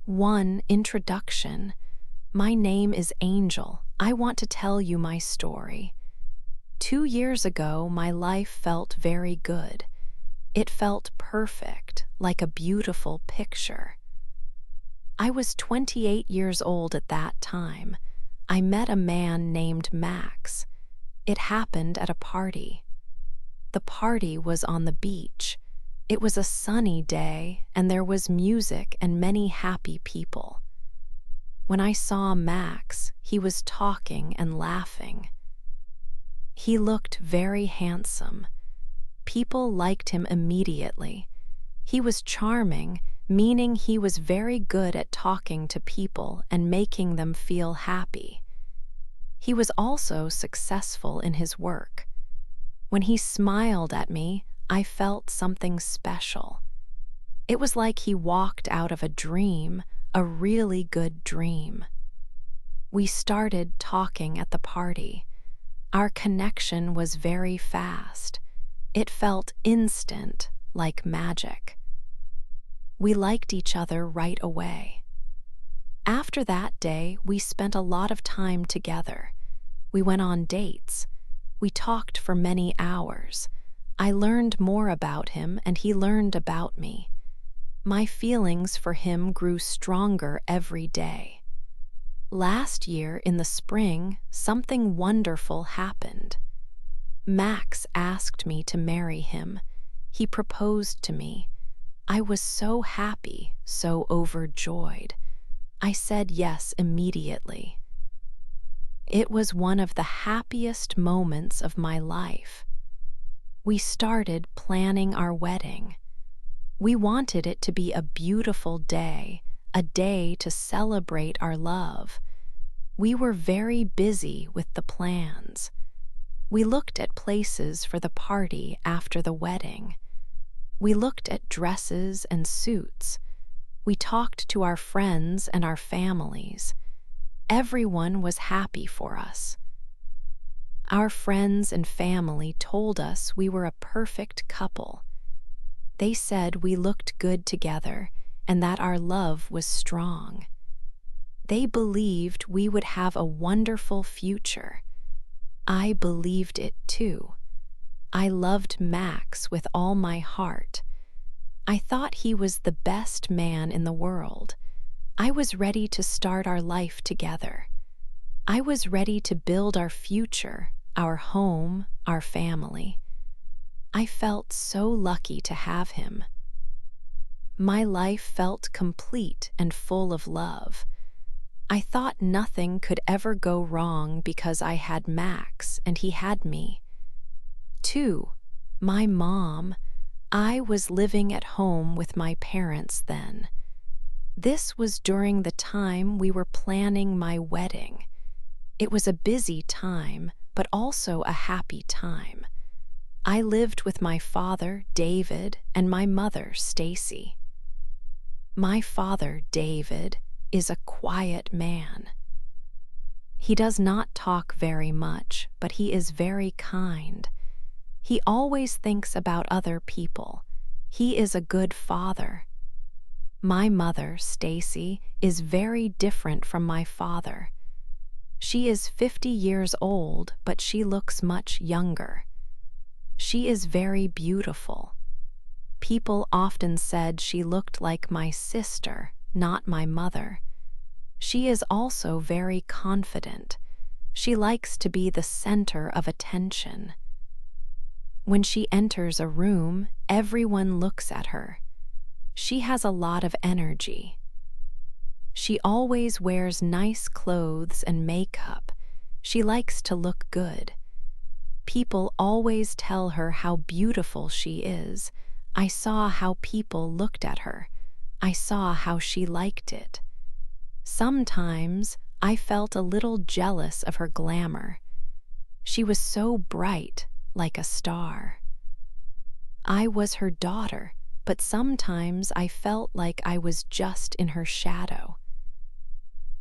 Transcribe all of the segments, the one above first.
1. Introduction. My name is Angel. I want to tell you my story. 2 years ago, my life felt very good. It felt perfect, like a beautiful picture. I was 28 years old at that time. I met a man named Max. It happened at a party. The party was on the beach. It was a sunny day, and there was music and many happy people. When I saw Max, he was talking and laughing. He looked very handsome. People liked him immediately. He was charming, meaning he was very good at talking to people and making them feel happy. He was also successful in his work. When he smiled at me, I felt something special. It was like he walked out of a dream, a really good dream. We started talking at the party. Our connection was very fast. It felt instant, like magic. We liked each other right away. After that day, we spent a lot of time together. We went on dates. We talked for many hours. I learned more about him and he learned about me. My feelings for him grew stronger every day. Last year in the spring, something wonderful happened. Max asked me to marry him. He proposed to me. I was so happy, so overjoyed. I said yes immediately. It was one of the happiest moments of my life. We started planning our wedding. We wanted it to be a beautiful day, a day to celebrate our love. We were very busy with the plans. We looked at places for the party after the wedding. We looked at dresses and suits. We talked to our friends and our families. Everyone was happy for us. Our friends and family told us we were a perfect couple. They said we looked good together and that our love was strong. They believed we would have a wonderful future. I believed it too. I loved Max with all my heart. I thought he was the best man in the world. I was ready to start our life together. I was ready to build our future, our home, our family. I felt so lucky to have him. My life felt complete and full of love. I thought nothing could ever go wrong because I had Max and he had me. 2. My mom. I was living at home with my parents then. This was during the time we were planning my wedding. It was a busy time, but also a happy time. I lived with my father, David, and my mother, Stacy. My father, David, is a quiet man. He does not talk very much, but he is very kind. He always thinks about other people. He is a good father. My mother, Stacy, is very different from my father. She is 50 years old, but she looks much younger. She is very beautiful. People often said she looked like my sister, not my mother. She is also very confident. She likes to be the center of attention. When she enters a room, everyone looks at her. She has a lot of energy. She always wears nice clothes and makeup. She likes to look good. People always tell her how beautiful she is. I saw how people looked at her. I saw how she liked it. Sometimes I felt a little jealous of her glamour. She was so bright, like a star. I was her daughter, but sometimes I felt like I was just in her shadow.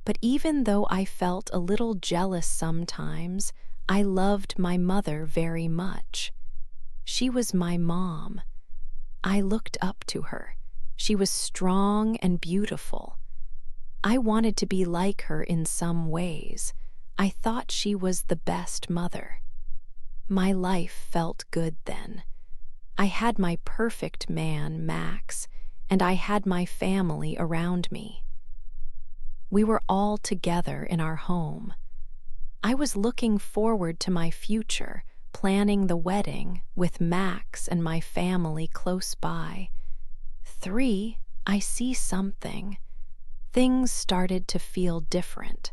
But even though I felt a little jealous sometimes, I loved my mother very much. She was my mom. I looked up to her. She was strong and beautiful. I wanted to be like her in some ways. I thought she was the best mother. My life felt good then. I had my perfect man, Max, and I had my family around me. We were all together in our home. I was looking forward to my future, planning the wedding with Max and my family close by. 3, I see something. Things started to feel different.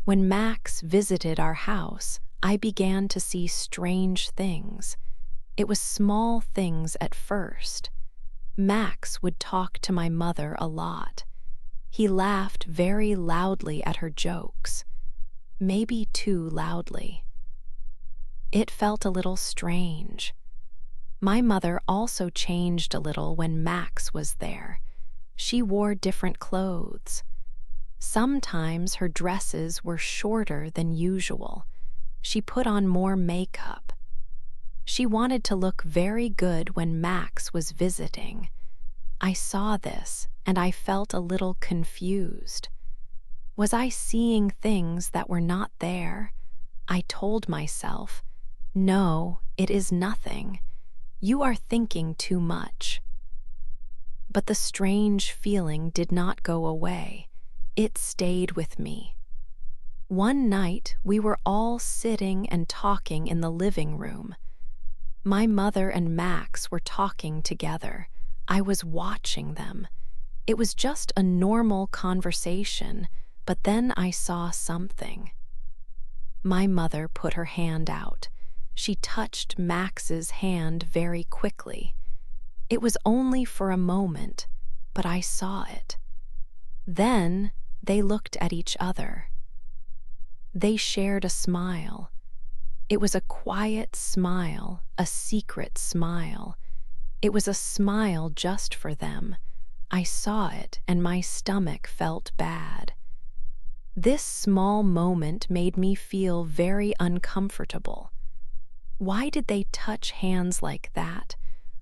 When Max visited our house, I began to see strange things. It was small things at first. Max would talk to my mother a lot. He laughed very loudly at her jokes, maybe too loudly. It felt a little strange. My mother also changed a little when Max was there. She wore different clothes. Sometimes her dresses were shorter than usual. She put on more makeup. She wanted to look very good when Max was visiting. I saw this, and I felt a little confused. Was I seeing things that were not there? I told myself, "No, it is nothing. You are thinking too much." But the strange feeling did not go away. It stayed with me. One night, we were all sitting and talking in the living room. My mother and Max were talking together. I was watching them. It was just a normal conversation, but then I saw something. My mother put her hand out. She touched Max's hand very quickly. It was only for a moment, but I saw it. Then they looked at each other. They shared a smile. It was a quiet smile, a secret smile. It was a smile just for them. I saw it, and my stomach felt bad. This small moment made me feel very uncomfortable. Why did they touch hands like that?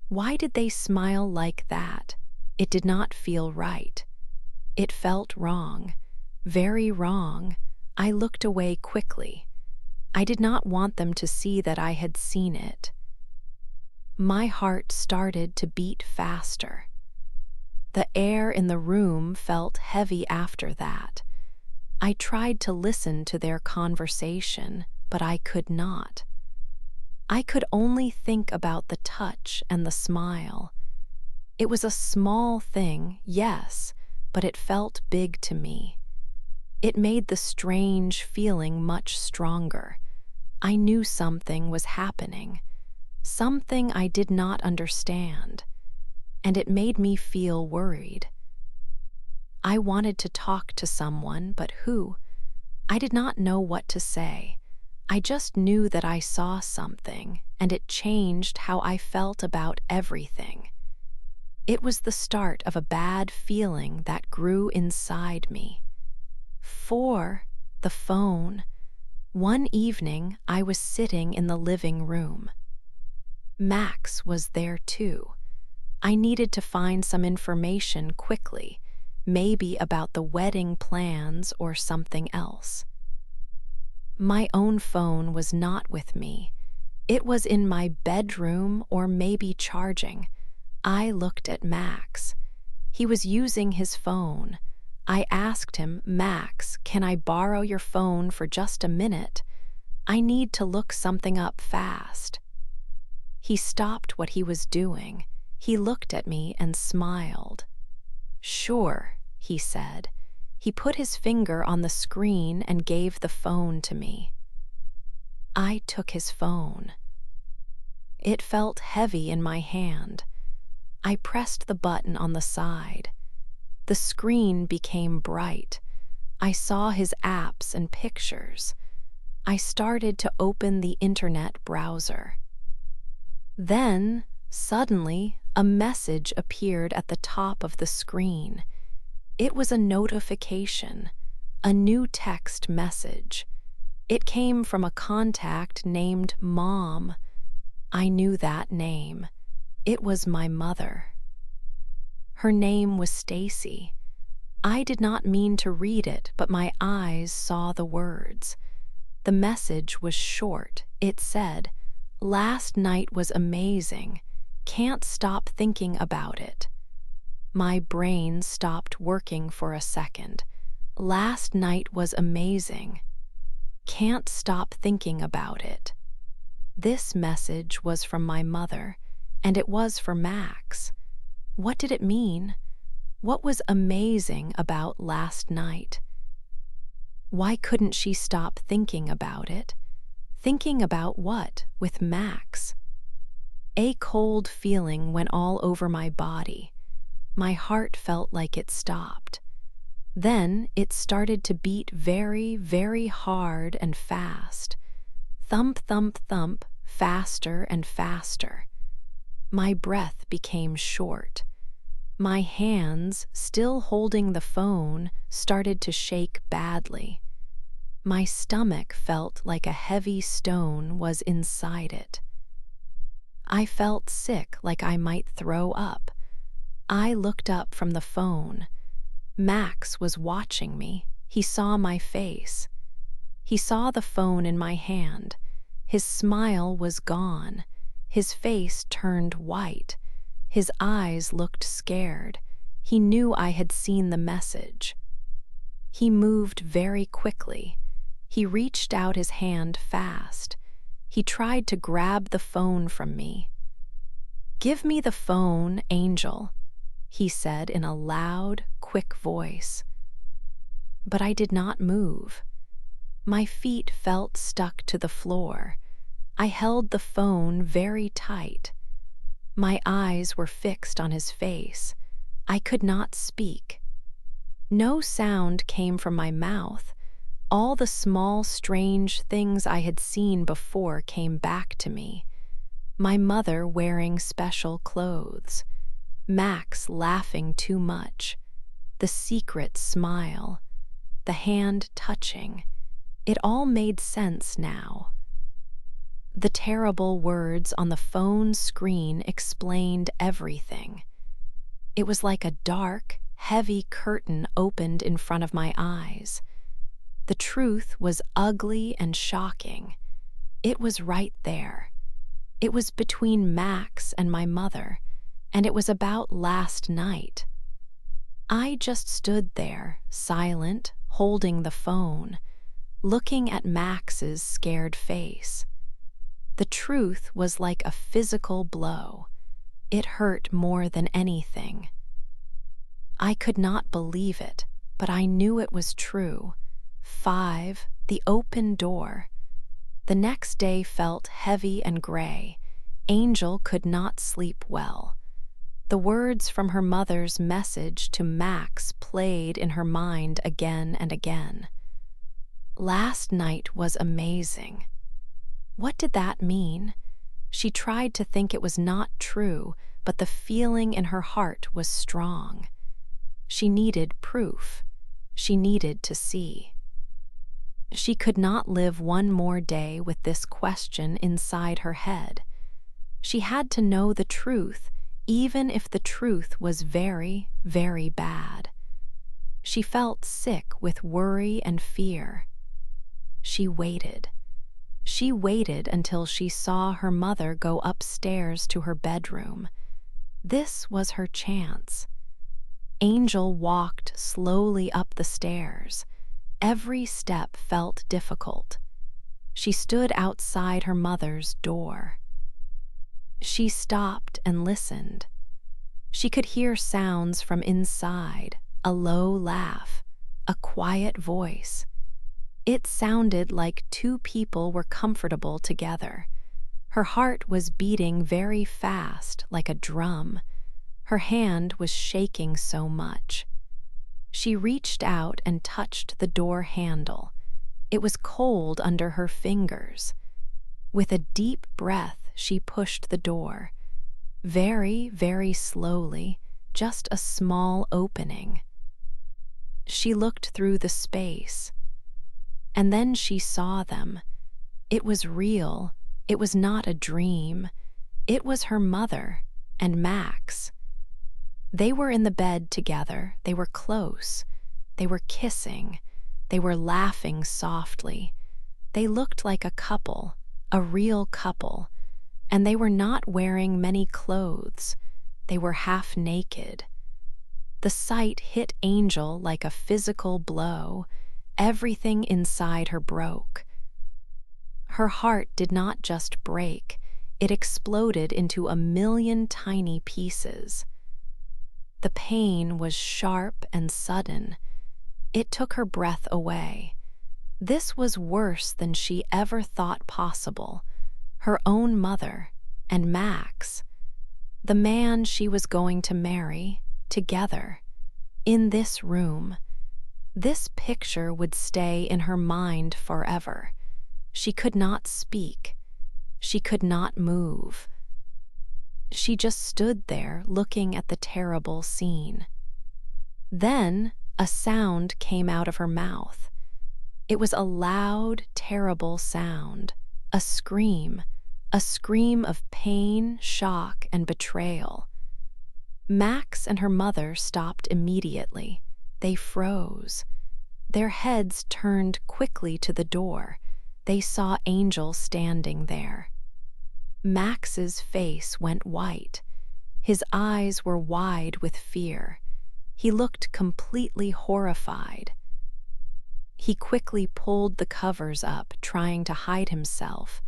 Why did they smile like that? It did not feel right. It felt wrong, very wrong. I looked away quickly. I did not want them to see that I had seen it. My heart started to beat faster. The air in the room felt heavy after that. I tried to listen to their conversation, but I could not. I could only think about the touch and the smile. It was a small thing, yes, but it felt big to me. It made the strange feeling much stronger. I knew something was happening, something I did not understand, and it made me feel worried. I wanted to talk to someone, but who? I did not know what to say. I just knew that I saw something, and it changed how I felt about everything. It was the start of a bad feeling that grew inside me. 4. The phone. One evening, I was sitting in the living room. Max was there too. I needed to find some information quickly, maybe about the wedding plans or something else. My own phone was not with me. It was in my bedroom or maybe charging. I looked at Max. He was using his phone. I asked him, "Max, can I borrow your phone for just a minute? I need to look something up fast." He stopped what he was doing. He looked at me and smiled. "Sure," he said. He put his finger on the screen and gave the phone to me. I took his phone. It felt heavy in my hand. I pressed the button on the side. The screen became bright. I saw his apps and pictures. I started to open the internet browser. Then, suddenly, a message appeared at the top of the screen. It was a notification, a new text message. It came from a contact named Mom. I knew that name. It was my mother. Her name was Stacy. I did not mean to read it, but my eyes saw the words. The message was short. It said, "Last night was amazing. Can't stop thinking about it." My brain stopped working for a second. Last night was amazing. Can't stop thinking about it. This message was from my mother, and it was for Max. What did it mean? What was amazing about last night? Why couldn't she stop thinking about it? Thinking about what with Max? A cold feeling went all over my body. My heart felt like it stopped. Then it started to beat very, very hard and fast. Thump, thump, thump, faster and faster. My breath became short. My hands, still holding the phone, started to shake badly. My stomach felt like a heavy stone was inside it. I felt sick, like I might throw up. I looked up from the phone. Max was watching me. He saw my face. He saw the phone in my hand. His smile was gone. His face turned white. His eyes looked scared. He knew I had seen the message. He moved very quickly. He reached out his hand fast. He tried to grab the phone from me. "Give me the phone, Angel," he said in a loud, quick voice. But I did not move. My feet felt stuck to the floor. I held the phone very tight. My eyes were fixed on his face. I could not speak. No sound came from my mouth. All the small, strange things I had seen before came back to me. My mother wearing special clothes. Max laughing too much. The secret smile. The hand touching. It all made sense now. The terrible words on the phone screen explained everything. It was like a dark, heavy curtain opened in front of my eyes. The truth was ugly and shocking. It was right there. It was between Max and my mother, and it was about last night. I just stood there, silent, holding the phone, looking at Max's scared face. The truth was like a physical blow. It hurt more than anything. I could not believe it, but I knew it was true. 5, the open door. The next day felt heavy and gray. Angel could not sleep well. The words from her mother's message to Max played in her mind again and again. Last night was amazing. What did that mean? She tried to think it was not true, but the feeling in her heart was strong. She needed proof. She needed to see. She could not live one more day with this question inside her head. She had to know the truth, even if the truth was very, very bad. She felt sick with worry and fear. She waited. She waited until she saw her mother go upstairs to her bedroom. This was her chance. Angel walked slowly up the stairs. Every step felt difficult. She stood outside her mother's door. She stopped and listened. She could hear sounds from inside, a low laugh, a quiet voice. It sounded like two people were comfortable together. Her heart was beating very fast, like a drum. Her hand was shaking so much. She reached out and touched the door handle. It was cold under her fingers. With a deep breath, she pushed the door. Very, very slowly, just a small opening. She looked through the space. And then she saw them. It was real. It was not a dream. It was her mother and Max. They were in the bed together. They were close. They were kissing. They were laughing softly. They looked like a couple, a real couple, and they were not wearing many clothes. They were half naked. The sight hit Angel like a physical blow. Everything inside her broke. Her heart did not just break, it exploded into a million tiny pieces. The pain was sharp and sudden. It took her breath away. This was worse than she ever thought possible. Her own mother, and Max, the man she was going to marry, together, in this room. This picture would stay in her mind forever. She could not speak. She could not move. She just stood there looking at the terrible scene. Then a sound came out of her mouth. It was a loud, terrible sound, a scream of pain, shock, and betrayal. Max and her mother stopped immediately. They froze. Their heads turned quickly to the door. They saw Angel standing there. Max's face went white. His eyes were wide with fear. He looked completely horrified. He quickly pulled the covers up, trying to hide himself.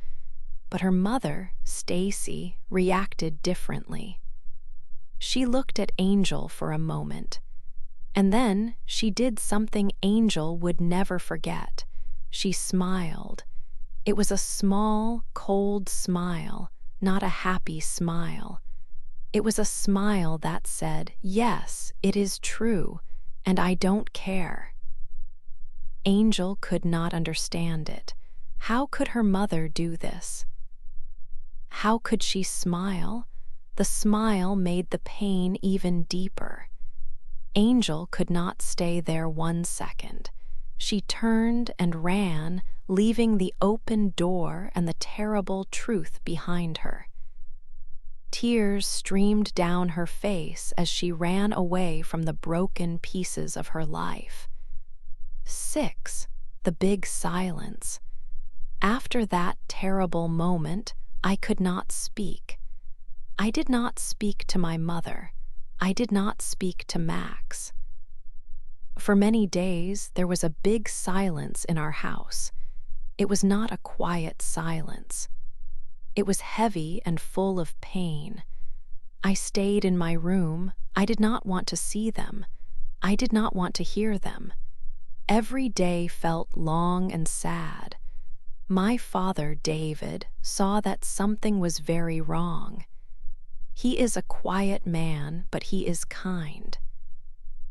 But her mother, Stacy, reacted differently. She looked at Angel for a moment, and then she did something Angel would never forget. She smiled. It was a small, cold smile, not a happy smile. It was a smile that said, "Yes, it is true, and I don't care." Angel could not understand it. How could her mother do this? How could she smile? The smile made the pain even deeper. Angel could not stay there 1 second. She turned and ran, leaving the open door and the terrible truth behind her. Tears streamed down her face as she ran away from the broken pieces of her life. 6. The big silence. After that terrible moment, I could not speak. I did not speak to my mother. I did not speak to Max. For many days, there was a big silence in our house. It was not a quiet silence. It was heavy and full of pain. I stayed in my room. I did not want to see them. I did not want to hear them. Every day felt long and sad. My father, David, saw that something was very wrong. He is a quiet man, but he is kind.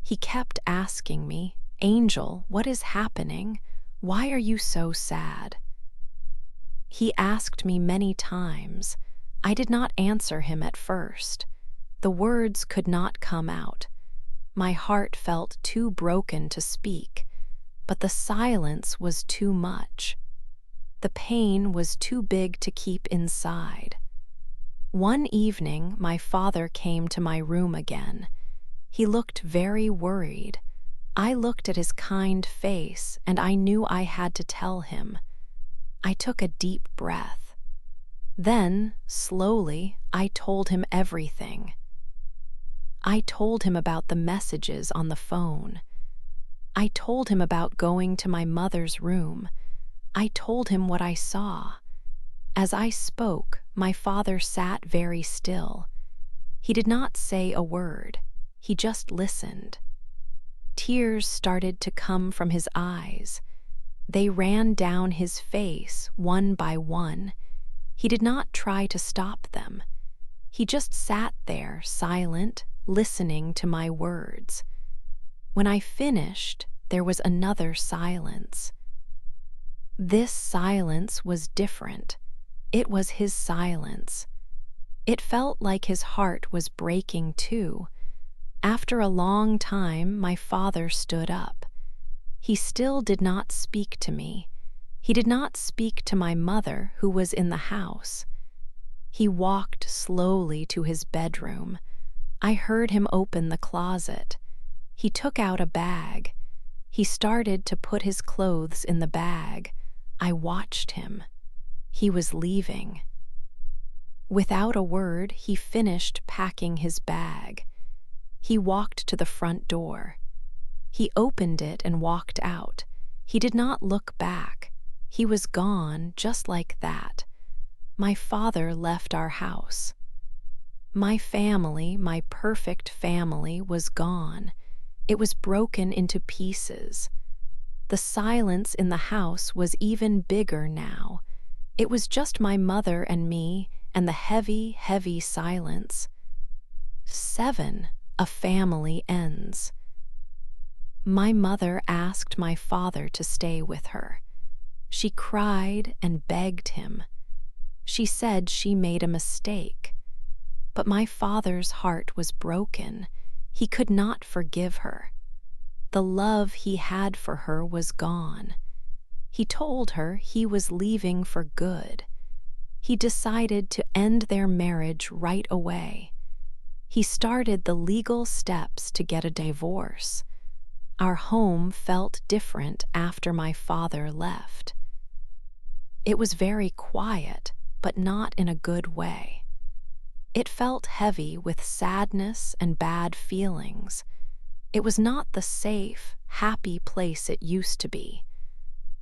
He kept asking me, "Angel, what is happening? Why are you so sad?" He asked me many times. I did not answer him at first. The words could not come out. My heart felt too broken to speak, but the silence was too much. The pain was too big to keep inside. One evening, my father came to my room again. He looked very worried. I looked at his kind face, and I knew I had to tell him. I took a deep breath. Then, slowly, I told him everything. I told him about the messages on the phone. I told him about going to my mother's room. I told him what I saw. As I spoke, my father sat very still. He did not say a word. He just listened. Tears started to come from his eyes. They ran down his face one by one. He did not try to stop them. He just sat there, silent, listening to my words. When I finished, there was another silence. This silence was different. It was his silence. It felt like his heart was breaking too. After a long time, my father stood up. He still did not speak to me. He did not speak to my mother, who was in the house. He walked slowly to his bedroom. I heard him open the closet. He took out a bag. He started to put his clothes in the bag. I watched him. He was leaving. Without a word, he finished packing his bag. He walked to the front door. He opened it and walked out. He did not look back. He was gone just like that. My father left our house. My family, my perfect family, was gone. It was broken into pieces. The silence in the house was even bigger now. It was just my mother and me, and the heavy, heavy silence. 7. A family ends. My mother asked my father to stay with her. She cried and begged him. She said she made a mistake. But my father's heart was broken. He could not forgive her. The love he had for her was gone. He told her he was leaving for good. He decided to end their marriage right away. He started the legal steps to get a divorce. Our home felt different after my father left. It was very quiet, but not in a good way. It felt heavy with sadness and bad feelings. It was not the safe, happy place it used to be.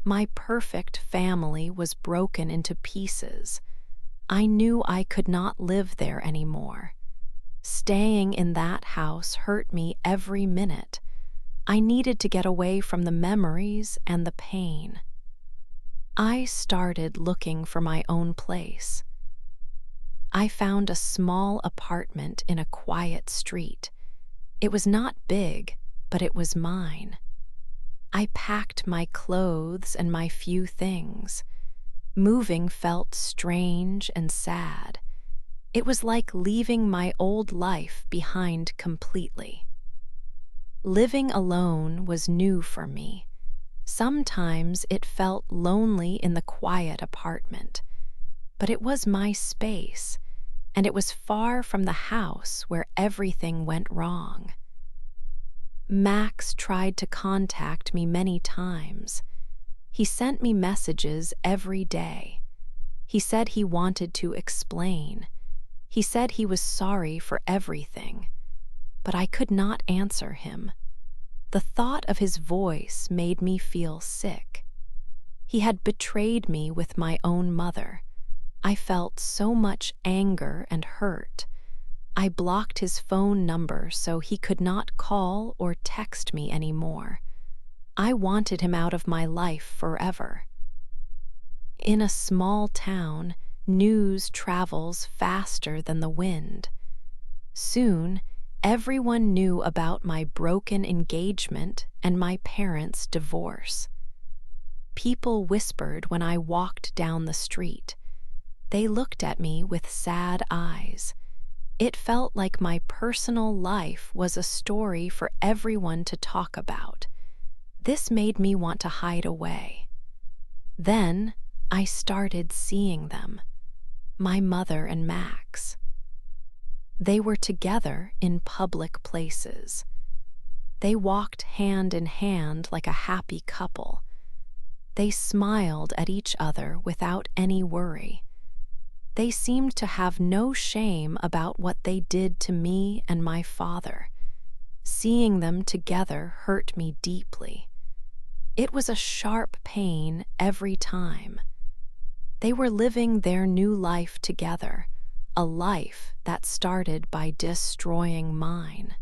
My perfect family was broken into pieces. I knew I could not live there anymore. Staying in that house hurt me every minute. I needed to get away from the memories and the pain. I started looking for my own place. I found a small apartment in a quiet street. It was not big, but it was mine. I packed my clothes and my few things. Moving felt strange and sad. It was like leaving my old life behind completely. Living alone was new for me. Sometimes it felt lonely in the quiet apartment, but it was my space, and it was far from the house where everything went wrong. Max tried to contact me many times. He sent me messages every day. He said he wanted to explain. He said he was sorry for everything, but I could not answer him. The thought of his voice made me feel sick. He had betrayed me with my own mother. I felt so much anger and hurt. I blocked his phone number so he could not call or text me anymore. I wanted him out of my life forever. In a small town, news travels faster than the wind. Soon, everyone knew about my broken engagement and my parents' divorce. People whispered when I walked down the street. They looked at me with sad eyes. It felt like my personal life was a story for everyone to talk about. This made me want to hide away. Then I started seeing them, my mother and Max. They were together in public places. They walked hand in hand like a happy couple. They smiled at each other without any worry. They seemed to have no shame about what they did to me and my father. Seeing them together hurt me deeply. It was a sharp pain every time. They were living their new life together, a life that started by destroying mine.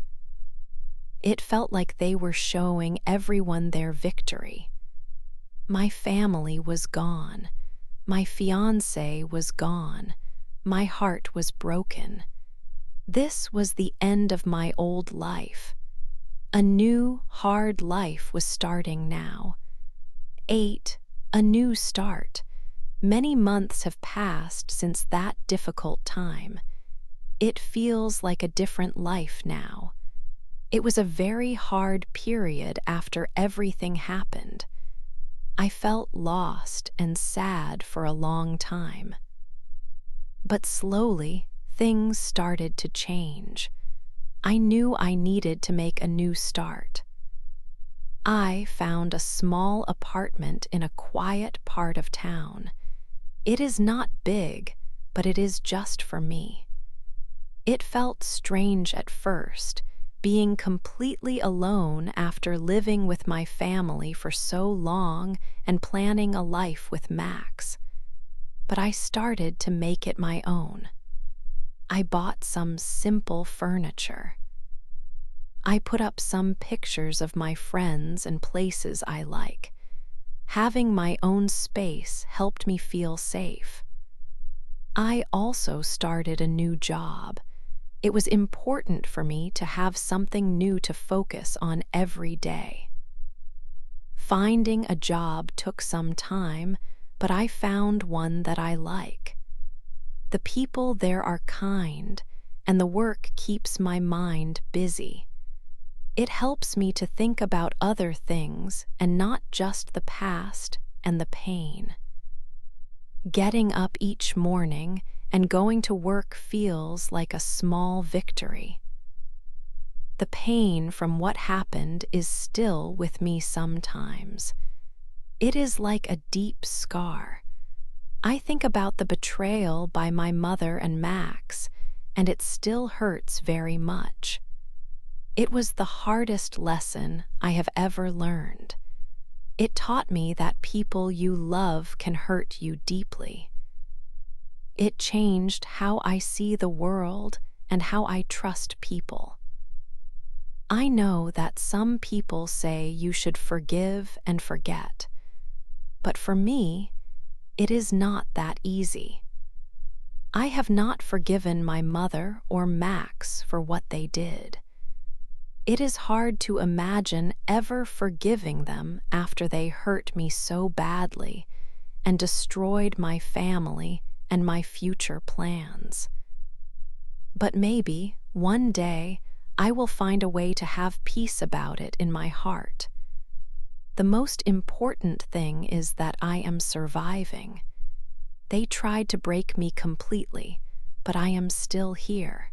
It felt like they were showing everyone their victory. My family was gone. My fiancé was gone. My heart was broken. This was the end of my old life. A new, hard life was starting now. 8. A new start. Many months have passed since that difficult time. It feels like a different life now. It was a very hard period after everything happened. I felt lost and sad for a long time. But slowly, things started to change. I knew I needed to make a new start. I found a small apartment in a quiet part of town. It is not big, but it is just for me. It felt strange at first, being completely alone after living with my family for so long and planning a life with Max. But I started to make it my own. I bought some simple furniture. I put up some pictures of my friends and places I like. Having my own space helped me feel safe. I also started a new job. It was important for me to have something new to focus on every day. Finding a job took some time, but I found one that I like. The people there are kind, and the work keeps my mind busy. It helps me to think about other things and not just the past and the pain. Getting up each morning and going to work feels like a small victory. The pain from what happened is still with me sometimes. It is like a deep scar. I think about the betrayal by my mother and Max, and it still hurts very much. It was the hardest lesson I have ever learned. It taught me that people you love can hurt you deeply. It changed how I see the world and how I trust people. I know that some people say you should forgive and forget, but for me, it is not that easy. I have not forgiven my mother or Max for what they did. It is hard to imagine ever forgiving them after they hurt me so badly and destroyed my family and my future plans. But maybe, one day, I will find a way to have peace about it in my heart. The most important thing is that I am surviving. They tried to break me completely, but I am still here.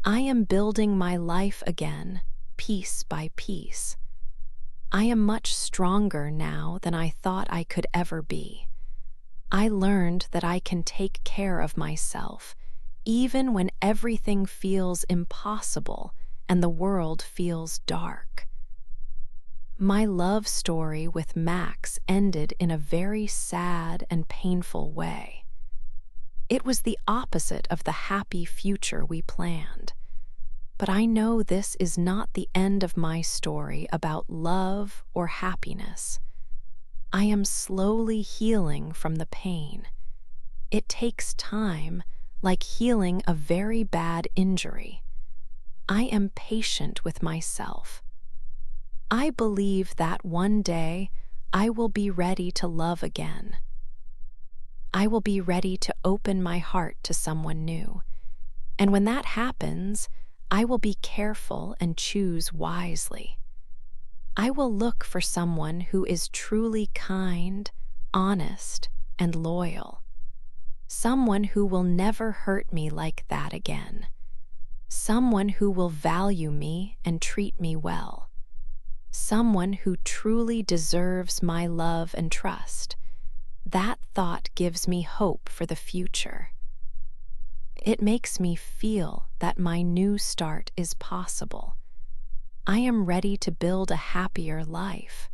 I am building my life again, piece by piece. I am much stronger now than I thought I could ever be. I learned that I can take care of myself, even when everything feels impossible and the world feels dark. My love story with Max ended in a very sad and painful way. It was the opposite of the happy future we planned. But I know this is not the end of my story about love or happiness. I am slowly healing from the pain. It takes time, like healing a very bad injury. I am patient with myself. I believe that one day I will be ready to love again. I will be ready to open my heart to someone new. And when that happens, I will be careful and choose wisely. I will look for someone who is truly kind, honest, and loyal. Someone who will never hurt me like that again. Someone who will value me and treat me well. Someone who truly deserves my love and trust. That thought gives me hope for the future. It makes me feel that my new start is possible. I am ready to build a happier life.